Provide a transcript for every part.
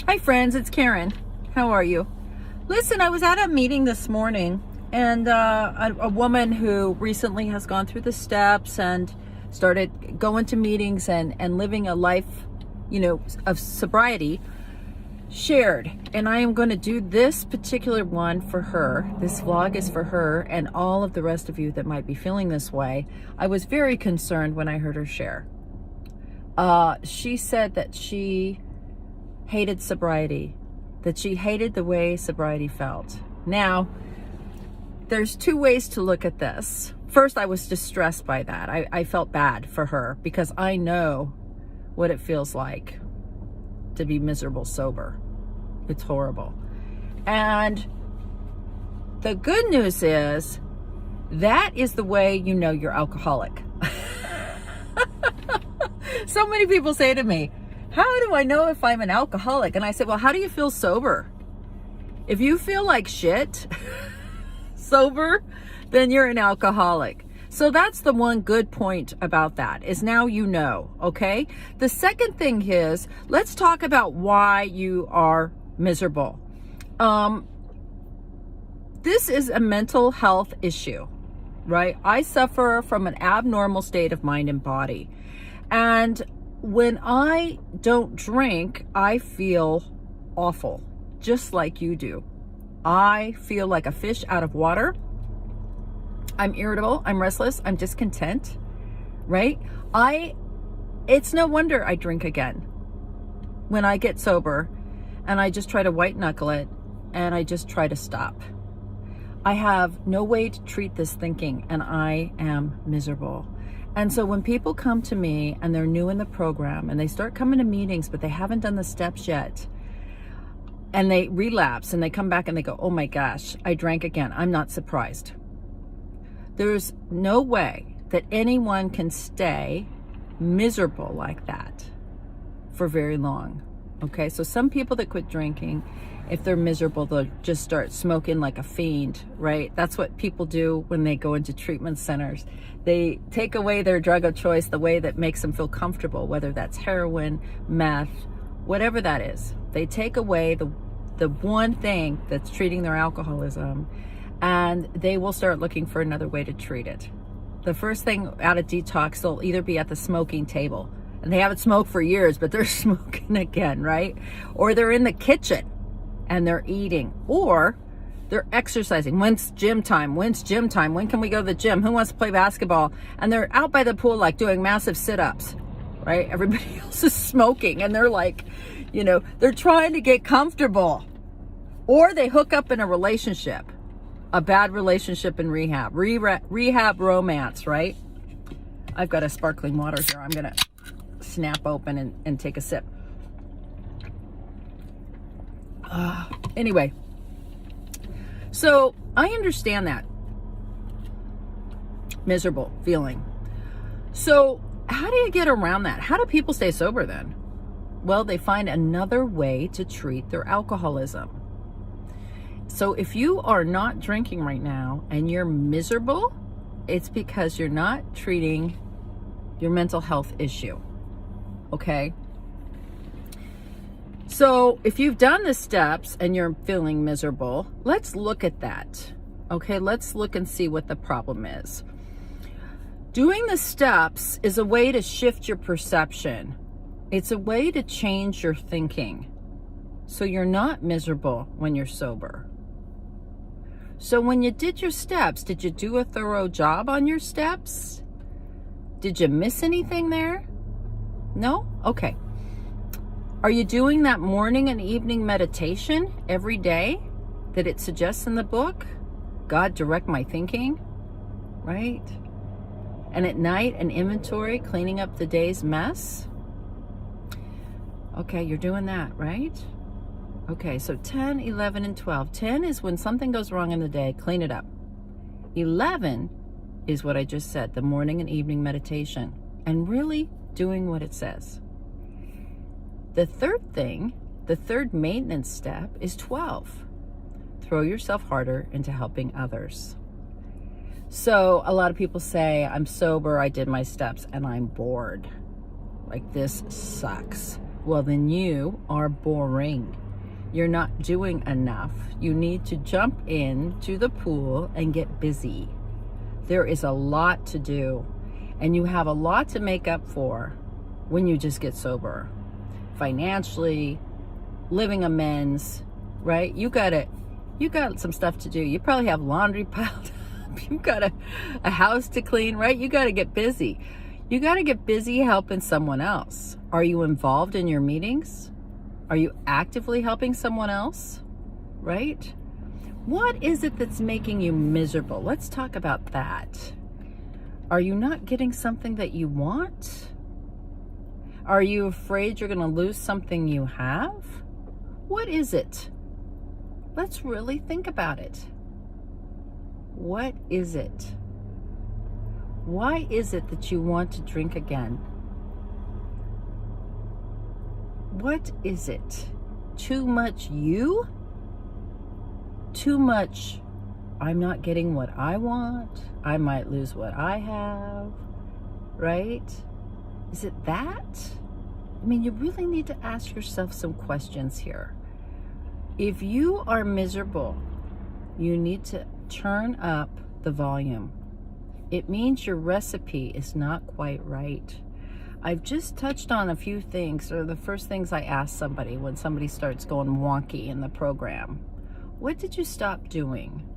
Hi friends, it's Karen. How are you? Listen, I was at a meeting this morning and a woman who recently has gone through the steps and started going to meetings and living a life, of sobriety, shared. And I am going to do this particular one for her. This vlog is for her and all of the rest of you that might be feeling this way. I was very concerned when I heard her share. She said that she hated sobriety, that she hated the way sobriety felt. Now, there's two ways to look at this. First, I was distressed by that. I felt bad for her because I know what it feels like to be miserable sober. It's horrible. And the good news is that is the way you know you're alcoholic. So many people say to me, how do I know if I'm an alcoholic? And I said, well, how do you feel sober? If you feel like shit sober, then you're an alcoholic. So that's the one good point about that, is now you know, okay? The second thing is, let's talk about why you are miserable. This is a mental health issue, right? I suffer from an abnormal state of mind and body. And when I don't drink, I feel awful, just like you do. I feel like a fish out of water. I'm irritable, I'm restless, I'm discontent, right? It's no wonder I drink again when I get sober and I just try to white knuckle it and I just try to stop. I have no way to treat this thinking and I am miserable. And so when people come to me and they're new in the program and they start coming to meetings, but they haven't done the steps yet, and they relapse and they come back and they go, oh my gosh, I drank again. I'm not surprised. There's no way that anyone can stay miserable like that for very long. Okay, so some people that quit drinking, if they're miserable, they'll just start smoking like a fiend, right? That's what people do when they go into treatment centers. They take away their drug of choice, the way that makes them feel comfortable, whether that's heroin, meth, whatever that is. They take away the one thing that's treating their alcoholism, and they will start looking for another way to treat it. The first thing out of detox, they'll either be at the smoking table, and they haven't smoked for years, but they're smoking again, right? Or they're in the kitchen and they're eating, or they're exercising. When's gym time? When's gym time? When can we go to the gym? Who wants to play basketball? And they're out by the pool, like doing massive sit-ups, right? Everybody else is smoking and they're like, they're trying to get comfortable. Or they hook up in a relationship, a bad relationship in rehab, rehab romance, right? I've got a sparkling water here. I'm going to snap open and take a sip. Anyway, so I understand that miserable feeling. So how do you get around that? How do people stay sober then? Well, they find another way to treat their alcoholism. So if you are not drinking right now and you're miserable, it's because you're not treating your mental health issue. Okay? So if you've done the steps and you're feeling miserable, let's look at that. Okay, let's look and see what the problem is. Doing the steps is a way to shift your perception. It's a way to change your thinking so you're not miserable when you're sober. So when you did your steps, did you do a thorough job on your steps? Did you miss anything there? No? Okay. Are you doing that morning and evening meditation every day that it suggests in the book? God, direct my thinking, right? And at night, an inventory, cleaning up the day's mess. Okay, you're doing that, right? Okay, so 10, 11, and 12. 10 is when something goes wrong in the day, clean it up. 11 is what I just said, the morning and evening meditation, and really doing what it says. The third thing, the third maintenance step is 12. Throw yourself harder into helping others. So a lot of people say, I'm sober, I did my steps, and I'm bored. Like, this sucks. Well, then you are boring. You're not doing enough. You need to jump into the pool and get busy. There is a lot to do, and you have a lot to make up for when you just get sober. Financially, living amends, right? You got some stuff to do. You probably have laundry piled up. You got a house to clean, right? You got to get busy. You got to get busy helping someone else. Are you involved in your meetings? Are you actively helping someone else? Right? What is it that's making you miserable? Let's talk about that. Are you not getting something that you want? Are you afraid you're going to lose something you have? What is it? Let's really think about it. What is it? Why is it that you want to drink again? What is it? Too much you? Too much, I'm not getting what I want. I might lose what I have, right? Is it that? I mean, you really need to ask yourself some questions here. If you are miserable, you need to turn up the volume. It means your recipe is not quite right. I've just touched on a few things, or the first things I ask somebody when somebody starts going wonky in the program. What did you stop doing?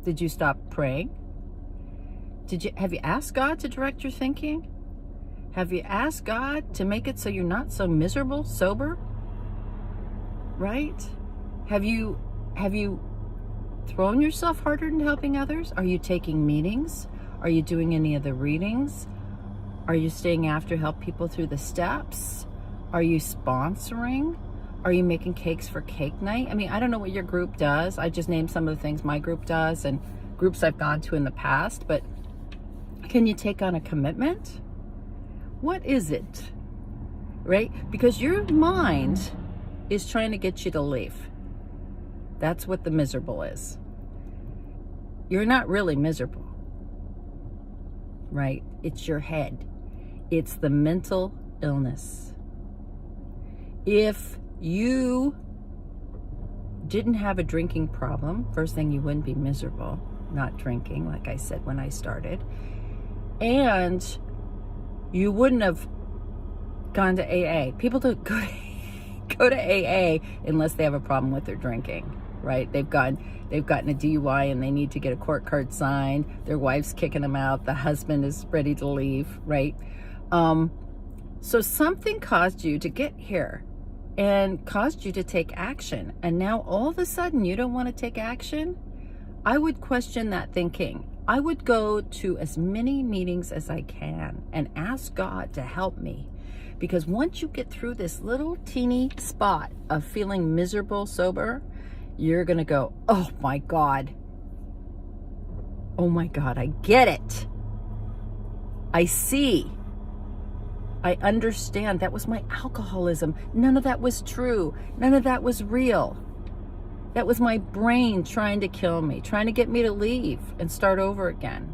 Did you stop praying? Have you asked God to direct your thinking? Have you asked God to make it so you're not so miserable, sober? Right? Have you thrown yourself harder in helping others? Are you taking meetings? Are you doing any of the readings? Are you staying after help people through the steps? Are you sponsoring? Are you making cakes for cake night? I mean, I don't know what your group does. I just named some of the things my group does and groups I've gone to in the past, but can you take on a commitment? What is it? Right? Because your mind is trying to get you to leave. That's what the miserable is. You're not really miserable, right? It's your head. It's the mental illness. If you didn't have a drinking problem, first thing, you wouldn't be miserable not drinking, like I said when I started. And you wouldn't have gone to AA. People don't go to AA unless they have a problem with their drinking, right? They've gotten a DUI and they need to get a court card signed. Their wife's kicking them out. The husband is ready to leave, right? So something caused you to get here and caused you to take action. And now all of a sudden you don't want to take action? I would question that thinking. I would go to as many meetings as I can and ask God to help me. Because once you get through this little teeny spot of feeling miserable, sober, you're going to go, oh my God, I get it. I see. I understand. That was my alcoholism. None of that was true. None of that was real. That was my brain trying to kill me, trying to get me to leave and start over again.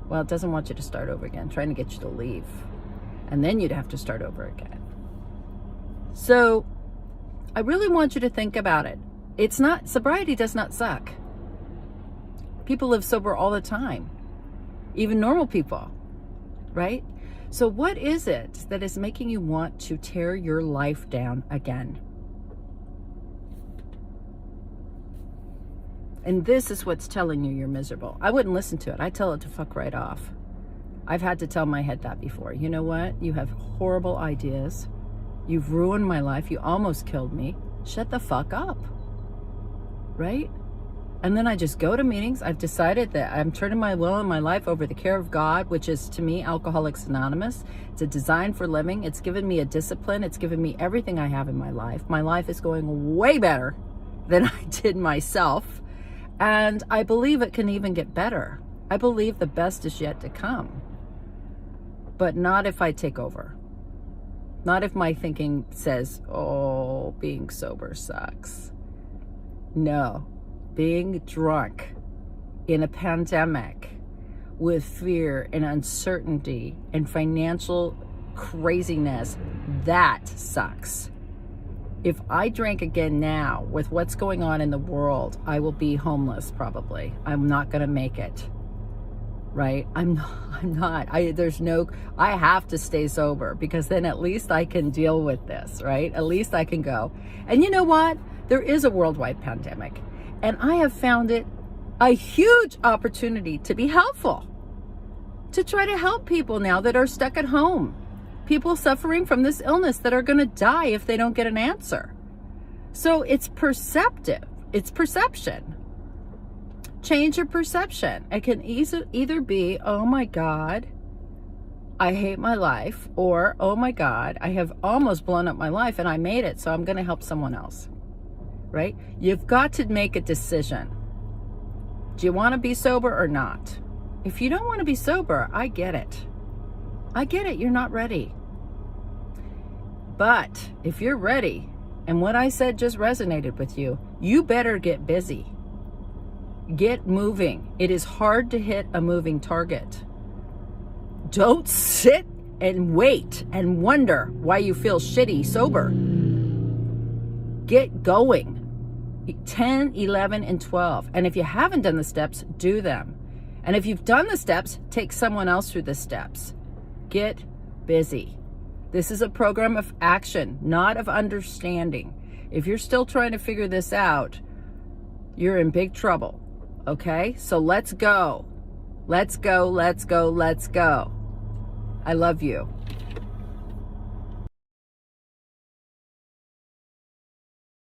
Well, it doesn't want you to start over again, trying to get you to leave. And then you'd have to start over again. So I really want you to think about it. Sobriety does not suck. People live sober all the time, even normal people, right? So what is it that is making you want to tear your life down again? And this is what's telling you you're miserable. I wouldn't listen to it. I tell it to fuck right off. I've had to tell my head that before. You know what? You have horrible ideas. You've ruined my life. You almost killed me. Shut the fuck up. Right? And then I just go to meetings. I've decided that I'm turning my will and my life over the care of God, which is, to me, Alcoholics Anonymous. It's a design for living. It's given me a discipline. It's given me everything I have in my life. My life is going way better than I did myself. And I believe it can even get better. I believe the best is yet to come. But not if I take over. Not if my thinking says, oh, being sober sucks. No. Being drunk in a pandemic with fear and uncertainty and financial craziness. That sucks. If I drink again now with what's going on in the world, I will be homeless probably. I'm not going to make it. Right? I have to stay sober, because then at least I can deal with this, right? At least I can go. And you know what? There is a worldwide pandemic, and I have found it a huge opportunity to be helpful, to try to help people now that are stuck at home. People suffering from this illness that are going to die if they don't get an answer. So it's perceptive. It's perception. Change your perception. It can either be, oh my God, I hate my life, or, oh my God, I have almost blown up my life and I made it, so I'm going to help someone else. Right? You've got to make a decision. Do you want to be sober or not? If you don't want to be sober, I get it. I get it. You're not ready. But if you're ready, and what I said just resonated with you, you better get busy. Get moving. It is hard to hit a moving target. Don't sit and wait and wonder why you feel shitty sober. Get going. 10, 11, and 12. And if you haven't done the steps, do them. And if you've done the steps, take someone else through the steps. Get busy. This is a program of action, not of understanding. If you're still trying to figure this out, you're in big trouble. Okay? So let's go. Let's go, let's go, let's go. I love you.